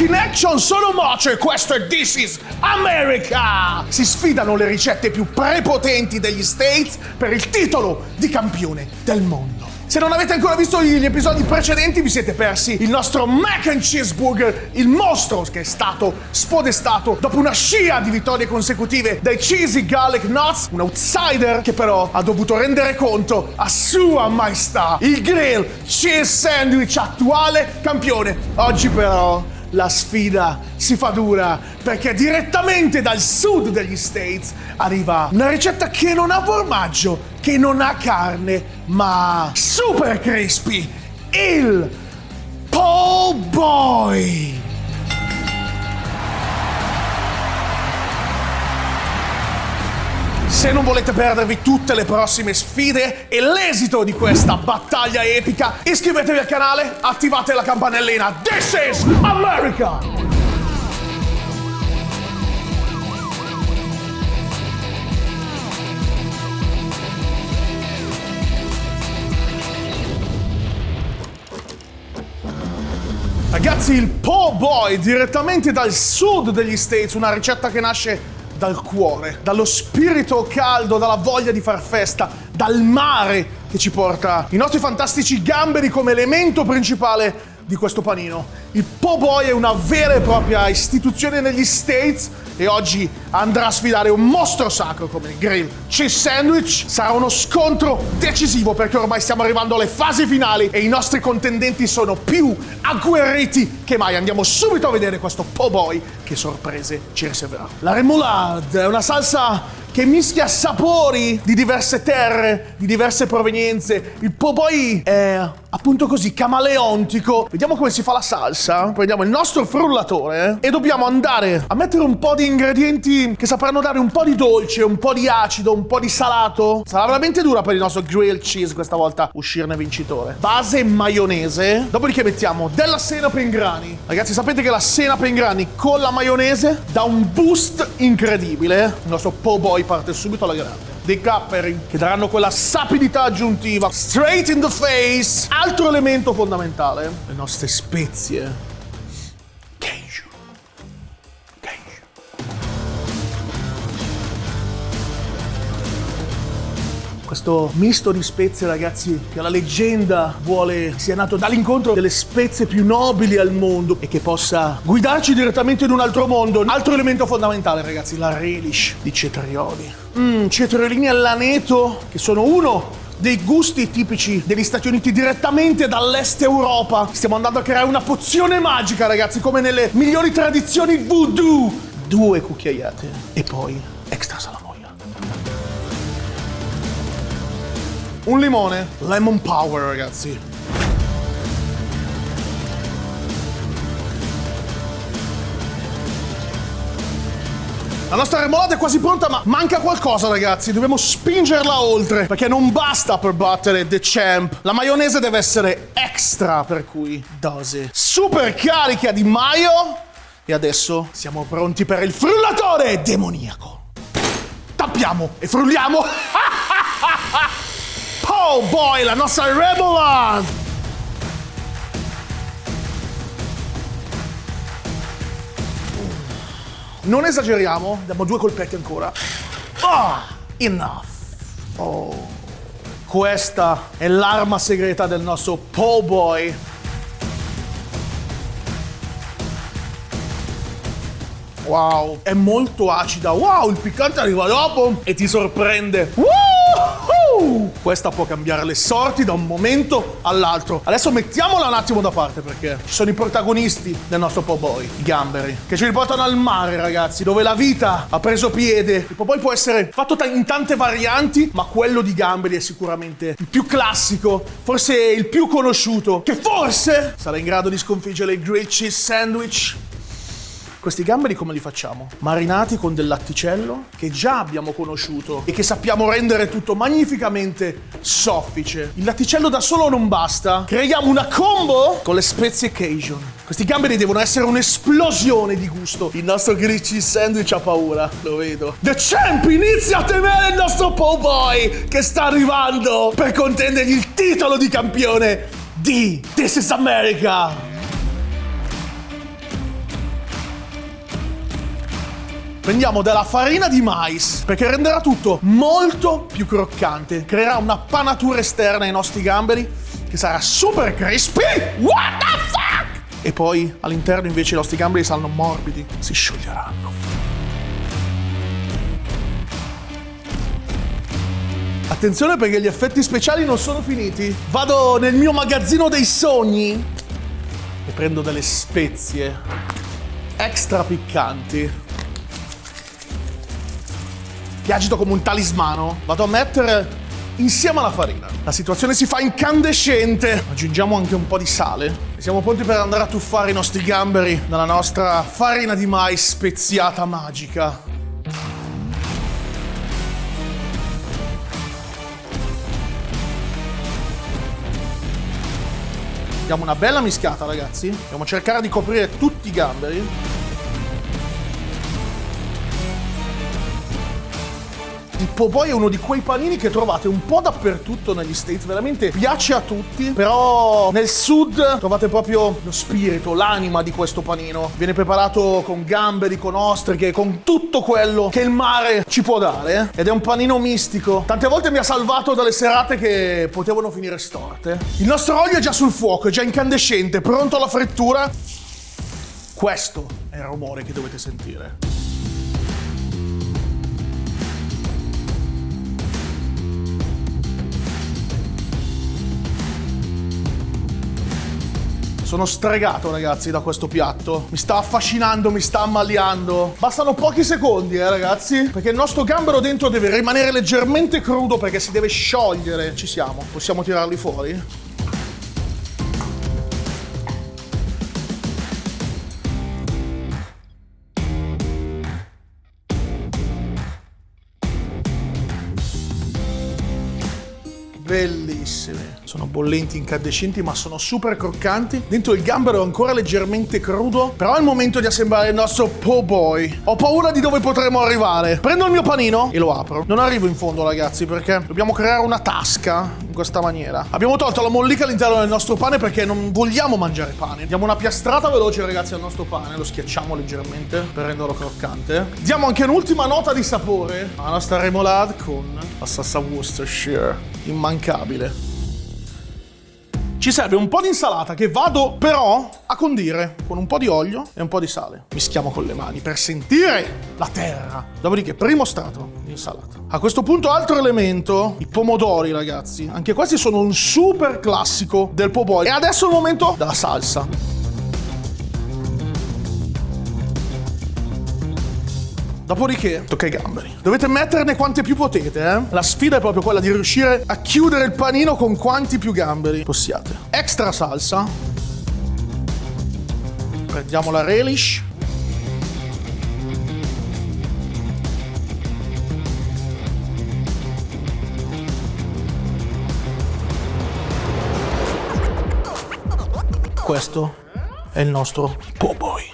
in action, sono Mocio e questo è This is America! Si sfidano le ricette più prepotenti degli States per il titolo di campione del mondo. Se non avete ancora visto gli episodi precedenti vi siete persi il nostro Mac and Cheeseburger, il mostro che è stato spodestato dopo una scia di vittorie consecutive dai Cheesy Garlic Nuts, un outsider che però ha dovuto rendere conto a Sua Maestà, il Grill Cheese Sandwich attuale campione. Oggi però la sfida si fa dura perché direttamente dal sud degli States arriva una ricetta che non ha formaggio, che non ha carne, ma super crispy, il Po' Boy. Se non volete perdervi tutte le prossime sfide e l'esito di questa battaglia epica, iscrivetevi al canale, attivate la campanellina. This is America! Ragazzi, il Po' Boy direttamente dal sud degli States, una ricetta che nasce dal cuore, dallo spirito caldo, dalla voglia di far festa, dal mare che ci porta i nostri fantastici gamberi come elemento principale di questo panino. Il Po' Boy è una vera e propria istituzione negli States e oggi andrà a sfidare un mostro sacro come il Grill Cheese Sandwich. Sarà uno scontro decisivo perché ormai stiamo arrivando alle fasi finali e i nostri contendenti sono più agguerriti che mai. Andiamo subito a vedere questo Po' Boy che sorprese ci riserverà. La remoulade è una salsa che mischia sapori di diverse terre, di diverse provenienze. Il Po' Boy è appunto così camaleontico. Vediamo come si fa la salsa. Prendiamo il nostro frullatore e dobbiamo andare a mettere un po' di ingredienti che sapranno dare un po' di dolce, un po' di acido, un po' di salato. Sarà veramente dura per il nostro grilled cheese questa volta uscirne vincitore. Base maionese. Dopodiché mettiamo della senape in grani. Ragazzi, sapete che la senape in grani con la maionese dà un boost incredibile. Il nostro Po' Boy parte subito alla grande. Dei capperi che daranno quella sapidità aggiuntiva. Straight in the face. Altro elemento fondamentale, le nostre spezie. Cajun. Questo misto di spezie, ragazzi, che la leggenda vuole sia nato dall'incontro delle spezie più nobili al mondo e che possa guidarci direttamente in un altro mondo. Altro elemento fondamentale, ragazzi, la relish di cetrioli. Cetriolini all'aneto, che sono uno dei gusti tipici degli Stati Uniti direttamente dall'est Europa. Stiamo andando a creare una pozione magica, ragazzi, come nelle migliori tradizioni voodoo. 2 cucchiaiate e poi extra salamoia. Un limone, lemon power, ragazzi. La nostra remoulade è quasi pronta, ma manca qualcosa, ragazzi. Dobbiamo spingerla oltre, perché non basta per battere The Champ. La maionese deve essere extra, per cui dose super carica di mayo. E adesso siamo pronti per il frullatore demoniaco. Tappiamo e frulliamo. Po' Boy, la nostra remoulade. Non esageriamo, diamo 2 colpetti ancora. Enough. Questa è l'arma segreta del nostro Po' Boy. Wow, è molto acida. Wow, il piccante arriva dopo e ti sorprende. Questa può cambiare le sorti da un momento all'altro. Adesso mettiamola un attimo da parte perché ci sono i protagonisti del nostro Po' Boy, i gamberi, che ci riportano al mare, ragazzi, dove la vita ha preso piede. Il Po' Boy può essere fatto in tante varianti, ma quello di gamberi è sicuramente il più classico, forse il più conosciuto, che forse sarà in grado di sconfiggere il Grilled Cheese Sandwich. Questi gamberi come li facciamo? Marinati con del latticello che già abbiamo conosciuto e che sappiamo rendere tutto magnificamente soffice. Il latticello da solo non basta. Creiamo una combo con le spezie Cajun. Questi gamberi devono essere un'esplosione di gusto. Il nostro grilled cheese sandwich ha paura, lo vedo. The Champ inizia a temere il nostro Po' Boy che sta arrivando per contendergli il titolo di campione di This is America. Prendiamo della farina di mais, perché renderà tutto molto più croccante. Creerà una panatura esterna ai nostri gamberi, che sarà super crispy. What the fuck? E poi all'interno invece i nostri gamberi saranno morbidi, si scioglieranno. Attenzione perché gli effetti speciali non sono finiti. Vado nel mio magazzino dei sogni e prendo delle spezie extra piccanti. Che agito come un talismano. Vado a mettere insieme alla farina. La situazione si fa incandescente. Aggiungiamo anche un po' di sale. E siamo pronti per andare a tuffare i nostri gamberi nella nostra farina di mais speziata magica. Diamo una bella mischiata, ragazzi. Dobbiamo cercare di coprire tutti i gamberi. Il po' boy è uno di quei panini che trovate un po' dappertutto negli States, veramente piace a tutti, però nel sud trovate proprio lo spirito, l'anima di questo panino. Viene preparato con gamberi, con ostriche, con tutto quello che il mare ci può dare, ed è un panino mistico. Tante volte mi ha salvato dalle serate che potevano finire storte. Il nostro olio è già sul fuoco, è già incandescente, pronto alla frittura. Questo è il rumore che dovete sentire. Sono stregato, ragazzi, da questo piatto. Mi sta affascinando, mi sta ammaliando. Bastano pochi secondi, ragazzi, perché il nostro gambero dentro deve rimanere leggermente crudo perché si deve sciogliere. Ci siamo. Possiamo tirarli fuori? Bellissimi. Sono bollenti, incandescenti, ma sono super croccanti. Dentro il gambero è ancora leggermente crudo. Però è il momento di assemblare il nostro po' boy. Ho paura di dove potremo arrivare. Prendo il mio panino e lo apro. Non arrivo in fondo, ragazzi, perché dobbiamo creare una tasca in questa maniera. Abbiamo tolto la mollica all'interno del nostro pane perché non vogliamo mangiare pane. Diamo una piastrata veloce, ragazzi, al nostro pane. Lo schiacciamo leggermente per renderlo croccante. Diamo anche un'ultima nota di sapore alla nostra remoulade con la salsa Worcestershire. Immancabile. Ci serve un po' di insalata che vado però a condire con un po' di olio e un po' di sale. Mischiamo con le mani per sentire la terra. Dopodiché, primo strato di insalata. A questo punto, altro elemento, i pomodori, ragazzi. Anche questi sono un super classico del po' boy. E adesso è il momento della salsa. Dopodiché tocca ai gamberi. Dovete metterne quante più potete, eh? La sfida è proprio quella di riuscire a chiudere il panino con quanti più gamberi possiate. Extra salsa. Prendiamo la relish. Questo è il nostro po' boy.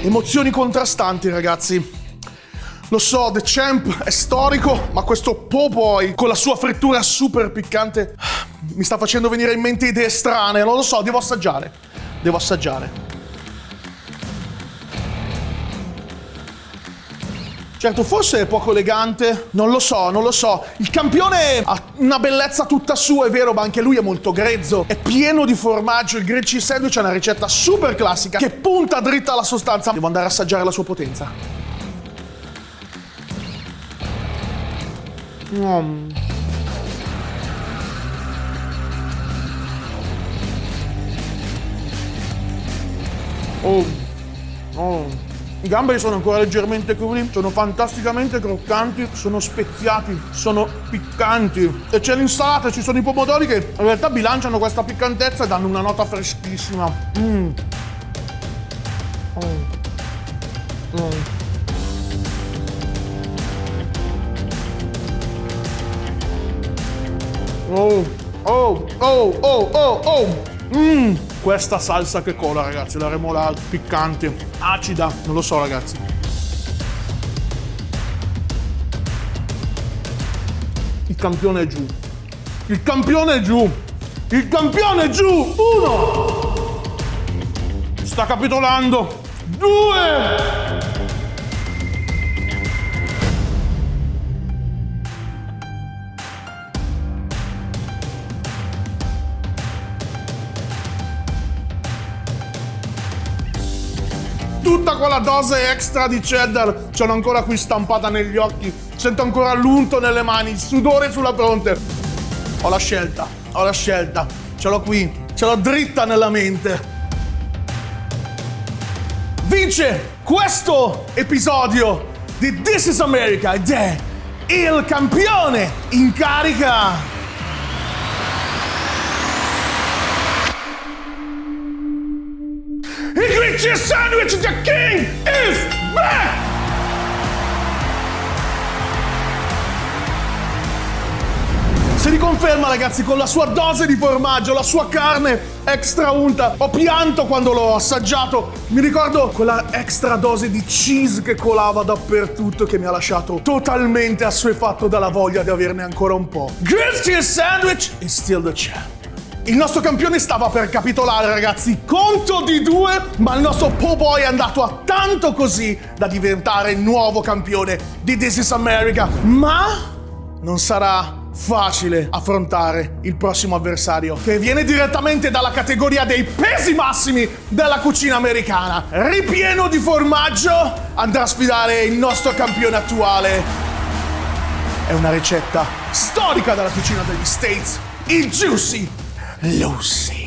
Emozioni contrastanti, ragazzi. Lo so, The Champ è storico, ma questo po' boy con la sua frittura super piccante mi sta facendo venire in mente idee strane. Non lo so, devo assaggiare. Devo assaggiare. Certo, forse è poco elegante, non lo so, non lo so. Il campione ha una bellezza tutta sua, è vero, ma anche lui è molto grezzo. È pieno di formaggio, il grilled cheese sandwich è una ricetta super classica che punta dritta alla sostanza. Devo andare a assaggiare la sua potenza. I gamberi sono ancora leggermente crudi, sono fantasticamente croccanti, sono speziati, sono piccanti. E c'è l'insalata, ci sono i pomodori che in realtà bilanciano questa piccantezza e danno una nota freschissima. Questa salsa che cola, ragazzi, la remoulade, piccante, acida, non lo so, ragazzi. Il campione è giù. Il campione è giù. Il campione giù! 1! Sta capitolando! 2! Tutta quella dose extra di cheddar ce l'ho ancora qui stampata negli occhi. Sento ancora l'unto nelle mani, il sudore sulla fronte. Ho la scelta. Ce l'ho qui, ce l'ho dritta nella mente. Vince questo episodio di This is America ed è il campione in carica. Il green cheese sandwich, the king is back! Si riconferma, ragazzi, con la sua dose di formaggio, la sua carne extra unta. Ho pianto quando l'ho assaggiato. Mi ricordo quella extra dose di cheese che colava dappertutto, che mi ha lasciato totalmente assuefatto dalla voglia di averne ancora un po'. Grilled cheese sandwich is still the champ. Il nostro campione stava per capitolare, ragazzi, conto di 2, ma il nostro po' boy è andato a tanto così da diventare il nuovo campione di This is America. Ma non sarà facile affrontare il prossimo avversario, che viene direttamente dalla categoria dei pesi massimi della cucina americana. Ripieno di formaggio, andrà a sfidare il nostro campione attuale. È una ricetta storica della cucina degli States, il Juicy Lucy.